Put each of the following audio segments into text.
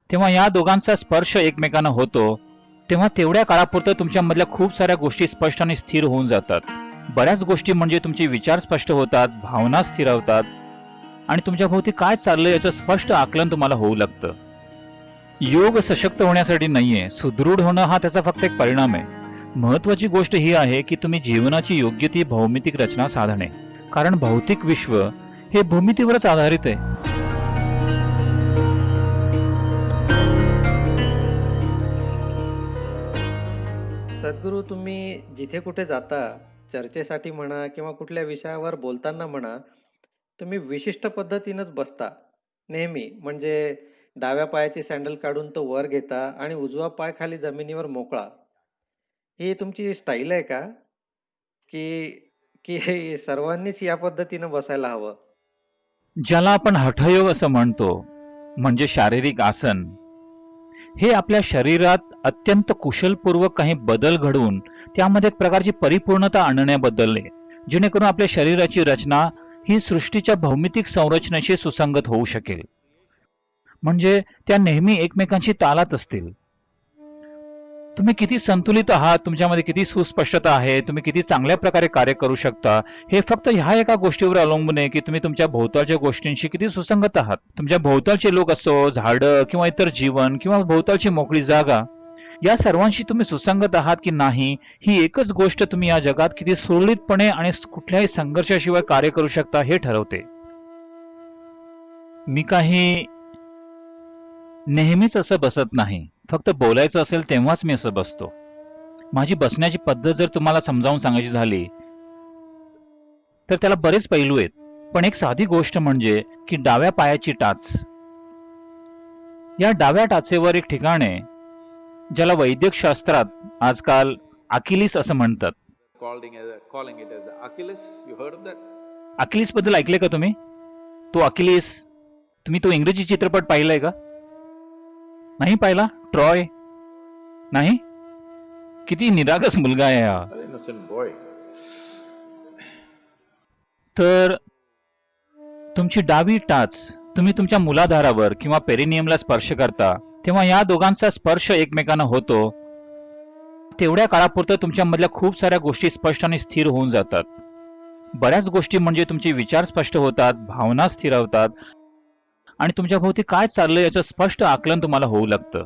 तेव्हा या दोघांचा स्पर्श एकमेकांना होतो, तेव्हा तेवढ्या काळापुरतं तुमच्यामधल्या खूप साऱ्या गोष्टी स्पष्ट आणि स्थिर होऊन जातात. बऱ्याच गोष्टी म्हणजे तुमचे विचार स्पष्ट होतात, भावना स्थिरावतात आणि तुमच्या भोवती काय चाललंय याचं स्पष्ट आकलन तुम्हाला होऊ लागतं. योग सशक्त होण्यासाठी नाहीये, सुदृढ होणं हा त्याचा फक्त एक परिणाम आहे. महत्वाची गोष्ट ही आहे की तुम्ही जीवनाची योग्य ती भौमितिक रचना साधणे, कारण भौतिक विश्व हे भूमितीवरच आधारित आहे. सद्गुरू, तुम्ही जिथे कुठे जाता, चर्चेसाठी म्हणा किंवा कुठल्या विषयावर बोलताना म्हणा, तुम्ही विशिष्ट पद्धतीनंच बसता. नेहमी म्हणजे डाव्या पायाची सँडल काढून तो वर घेता आणि उजवा पाय खाली जमिनीवर मोकळा. ही तुमची स्टाईल आहे का? की की हे सर्वांनीच या पद्धतीनं बसायला हवं? ज्याला आपण हठयोग असं म्हणतो, म्हणजे शारीरिक आसन, हे आपल्या शरीरात अत्यंत कुशलपूर्वक काही बदल घडवून त्यामध्ये एक प्रकारची परिपूर्णता आणण्याबद्दल आहे, जेणेकरून आपल्या शरीराची रचना ही सृष्टीच्या भौमितिक संरचनेशी सुसंगत होऊ शकेल. म्हणजे त्या नेहमी एकमेकांशी तालात असतील. तुम्ही किती संतुलित आहात, तुमच्यामध्ये किती सुस्पष्टता आहे, तुम्ही किती चांगल्या प्रकारे कार्य करू शकता, हे फक्त ह्या एका गोष्टीवर अवलंबून आहे की तुम्ही तुमच्या भोवतालच्या गोष्टींशी किती सुसंगत आहात. तुमच्या भोवतालचे लोक असो, झाडं किंवा इतर जीवन किंवा भोवतालची मोकळी जागा, या सर्वांशी तुम्ही सुसंगत आहात की नाही, ही एकच गोष्ट तुम्ही या जगात किती सुरळीतपणे आणि कुठल्याही संघर्षाशिवाय कार्य करू शकता हे ठरवते. मी काही नेहमीच असं बसत नाही, फक्त बोलायचं असेल तेव्हाच मी असं बसतो. माझी बसण्याची पद्धत जर तुम्हाला समजावून सांगायची झाली तर त्याला बरेच पैलू आहेत, पण एक साधी गोष्ट म्हणजे की डाव्या पायाची टाच. या डाव्या टाचेवर एक ठिकाण आहे ज्याला वैद्यक शास्त्रात आजकाल अकिलीस असं म्हणतात. Calling it as the Achilles. You heard of that? Achilles बद्दल ऐकले का तुम्ही? तो अकिलीस, तुम्ही तो इंग्रजी चित्रपट पाहिलाय का? नाही पाहिला? ट्रॉय नाही? किती निरागस मुलगा आहे हा. An innocent boy. तर तुमची डावी टाच तुम्ही तुमच्या मुलाधारावर किंवा पेरिनियमला स्पर्श करता, तेव्हा या दोघांचा स्पर्श एकमेकांना होतो, तेवढ्या काळापुरतं तुमच्यामधल्या खूप साऱ्या गोष्टी स्पष्ट आणि स्थिर होऊन जातात. बऱ्याच गोष्टी म्हणजे तुमचे विचार स्पष्ट होतात, भावना स्थिरावतात आणि तुमच्या भोवती काय चाललंय याचं स्पष्ट आकलन तुम्हाला होऊ लागतं.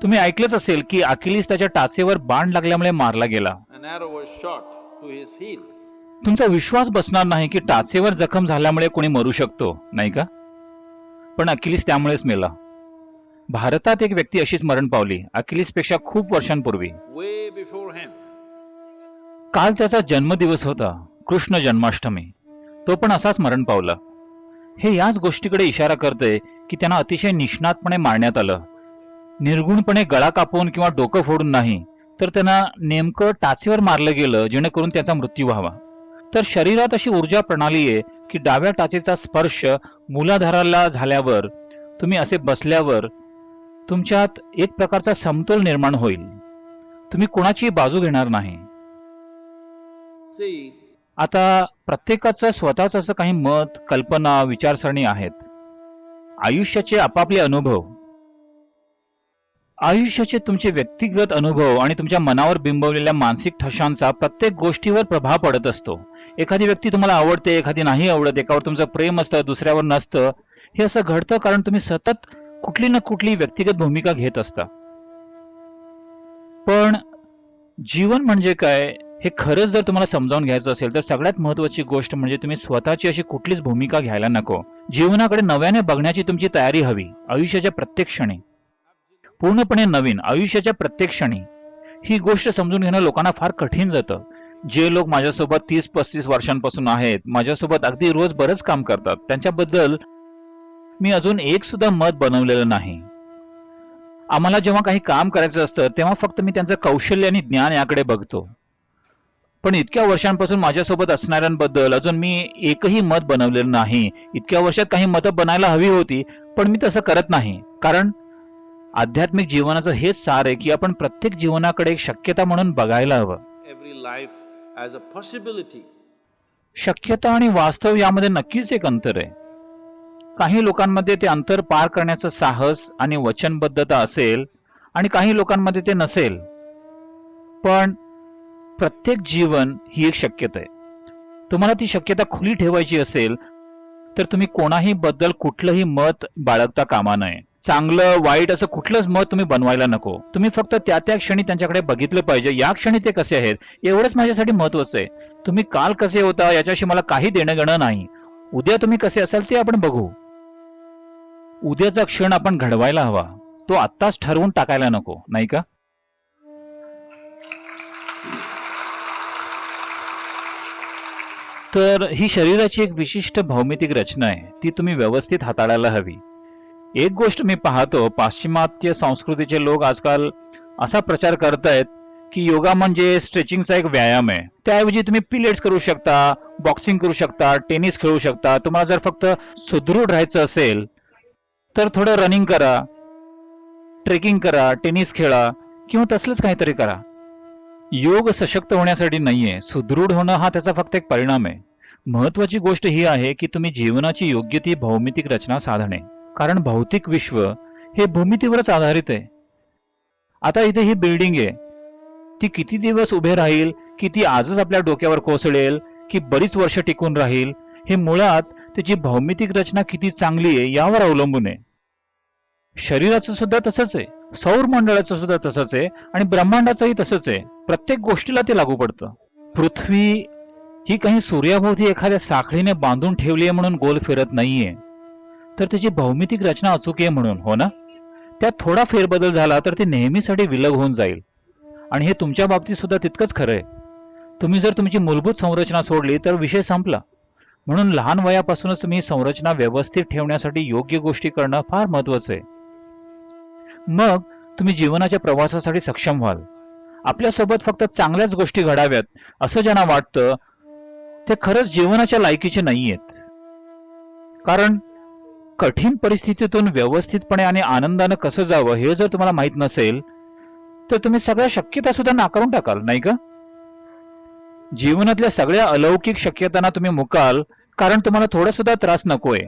तुम्ही ऐकलंच असेल की अकिलीस त्याच्या टाचेवर बाण लागल्यामुळे मारला गेला. An arrow was shot to his heel. तुमचा विश्वास बसणार नाही की टाचेवर जखम झाल्यामुळे कोणी मरू शकतो, नाही का? पण अकिलीस त्यामुळेच मेला. भारतात एक व्यक्ती अशीच मरण पावली, अकिलीसपेक्षा खूप वर्षांपूर्वी. Way before him. काल त्याचा जन्मदिवस होता, कृष्ण जन्माष्टमी. तो पण असाच मरण पावला. हे याच गोष्टीकडे इशारा करते की त्यांना अतिशय निष्णातपणे मारण्यात आलं. निर्गुणपणे गळा कापून किंवा डोकं फोडून नाही, तर त्यांना नेमकं टाचेवर मारलं गेलं जेणेकरून त्याचा मृत्यू व्हावा. तर शरीरात अशी ऊर्जा प्रणाली आहे की डाव्या टाचेचा स्पर्श मूलाधाराला झाल्यावर, तुम्ही असे बसल्यावर तुमच्यात एक प्रकारचा समतोल निर्माण होईल. तुम्ही कोणाची बाजू घेणार नाही. See, आता प्रत्येकाचं स्वतःच असं काही मत, कल्पना, विचारसरणी आहेत. आयुष्याचे आपापले अनुभव, आयुष्याचे तुमचे व्यक्तिगत अनुभव आणि तुमच्या मनावर बिंबवलेल्या मानसिक ठशांचा प्रत्येक गोष्टीवर प्रभाव पडत असतो. एखादी व्यक्ती तुम्हाला आवडते, एखादी नाही आवडत, एकावर तुमचं प्रेम असतं, दुसऱ्यावर नसतं. हे असं घडतं कारण तुम्ही सतत कुठली ना कुठली व्यक्तिगत भूमिका घेत असता. पण जीवन म्हणजे काय हे खरंच जर तुम्हाला समजावून घ्यायचं असेल तर सगळ्यात महत्वाची गोष्ट म्हणजे तुम्ही स्वतःची अशी कुठलीच भूमिका घ्यायला नको. जीवनाकडे नव्याने बघण्याची तुमची तयारी हवी. आयुष्याच्या प्रत्येक क्षणी, पूर्णपणे नवीन आयुष्याच्या प्रत्येक क्षणी. ही गोष्ट समजून घेणं लोकांना फार कठीण जातं. जे लोक माझ्यासोबत 30-35 वर्षांपासून आहेत, माझ्यासोबत अगदी रोज बरंच काम करतात, त्यांच्याबद्दल मी अजून एक सुद्धा मत बनवलेलं नाही. आम्हाला जेव्हा काही काम करायचं असतं तेव्हा फक्त मी त्यांचं कौशल्य आणि ज्ञान याकडे बघतो. पण इतक्या वर्षांपासून माझ्यासोबत असणाऱ्यांबद्दल अजून मी एकही मत बनवलेलं नाही. इतक्या वर्षात काही मतं बनायला हवी होती, पण मी तसं करत नाही. कारण आध्यात्मिक जीवनाचं हेच सार आहे की आपण प्रत्येक जीवनाकडे एक शक्यता म्हणून बघायला हवं. every life as a possibility. शक्यता आणि वास्तव यामध्ये नक्कीच एक अंतर आहे. काही लोकांमध्ये ते अंतर पार करण्याचं साहस आणि वचनबद्धता असेल आणि काही लोकांमध्ये ते नसेल. पण प्रत्येक जीवन ही एक शक्यता आहे. तुम्हाला ती शक्यता खुली ठेवायची असेल तर तुम्ही कोणाही बद्दल कुठलंही मत बाळगता कामा नये. चांगलं वाईट असं कुठलंच मत तुम्ही बनवायला नको. तुम्ही फक्त त्या त्या क्षणी त्यांच्याकडे बघितलं पाहिजे. या क्षणी ते कसे आहेत एवढंच माझ्यासाठी महत्वाचं आहे. तुम्ही काल कसे होता याच्याशी मला काही देणं घेणं नाही. उद्या तुम्ही कसे असाल ते आपण बघू. उद्याचा क्षण आपण घडवायला हवा, तो आत्ताच ठरवून टाकायला नको, नाही का? तर ही शरीराची एक विशिष्ट भौमितिक रचना आहे, ती तुम्ही व्यवस्थित हाताळायला हवी. एक गोष्ट मी पाहतो, पाश्चिमात्य संस्कृतीचे लोक आजकाल असा प्रचार करतायत की योगा म्हणजे स्ट्रेचिंगचा एक व्यायाम आहे. त्याऐवजी तुम्ही पिलेट्स करू शकता, बॉक्सिंग करू शकता, टेनिस खेळू शकता. तुम्हाला जर फक्त सुदृढ राहायचं असेल तर थोडं रनिंग करा, ट्रेकिंग करा, टेनिस खेळा किंवा तसलंच काहीतरी करा. योग सशक्त होण्यासाठी नाहीये, सुदृढ होणं हा त्याचा फक्त एक परिणाम आहे. महत्वाची गोष्ट ही आहे की तुम्ही जीवनाची योग्य ती भौमितिक रचना साधणे, कारण भौतिक विश्व हे भूमितीवरच आधारित आहे. आता इथे ही बिल्डिंग आहे, ती किती दिवस उभे राहील, की ती आजच आपल्या डोक्यावर कोसळेल, की बरीच वर्ष टिकून राहील, हे मुळात त्याची भौमितिक रचना किती चांगली आहे यावर अवलंबून आहे. शरीराचं सुद्धा तसंच आहे, सौर मंडळाचं सुद्धा तसंच आहे आणि ब्रह्मांडाचंही तसंच आहे. प्रत्येक गोष्टीला ते लागू पडतं. पृथ्वी ही काही सूर्याभोवती एखाद्या साखळीने बांधून ठेवली आहे म्हणून गोल फिरत नाहीये, तर त्याची भौमितिक रचना अचूक आहे म्हणून, हो ना? त्यात थोडा फेरबदल झाला तर ती नेहमीसाठी विलग होऊन जाईल. आणि हे तुमच्या बाबतीत सुद्धा तितकंच खरं आहे. तुम्ही जर तुमची मूलभूत संरचना सोडली तर विषय संपला. म्हणून लहान वयापासूनच तुम्ही संरचना व्यवस्थित ठेवण्यासाठी योग्य गोष्टी करणं फार महत्वाचं आहे. मग तुम्ही जीवनाच्या प्रवासासाठी सक्षम व्हाल. आपल्यासोबत फक्त चांगल्याच गोष्टी घडाव्यात असं ज्यांना वाटतं ते खरंच जीवनाच्या लायकीचे नाहीयेत. कारण कठीण परिस्थितीतून व्यवस्थितपणे आणि आनंदानं कसं जावं हे जर तुम्हाला माहित नसेल तर तुम्ही सगळ्या शक्यता सुद्धा नाकारून टाकाल, नाही का? जीवनातल्या सगळ्या अलौकिक शक्यतांना तुम्ही मुकाल, कारण तुम्हाला थोडा सुद्धा त्रास नकोय.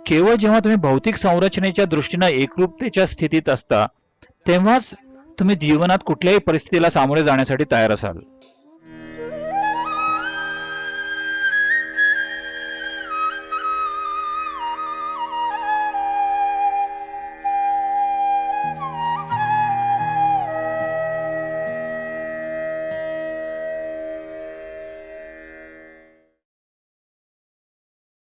केवळ जेव्हा तुम्ही भौतिक संरचनेच्या दृष्टीनं एकरूपतेच्या स्थितीत असता तेव्हाच तुम्ही जीवनात कुठल्याही परिस्थितीला सामोरे जाण्यासाठी तयार असाल.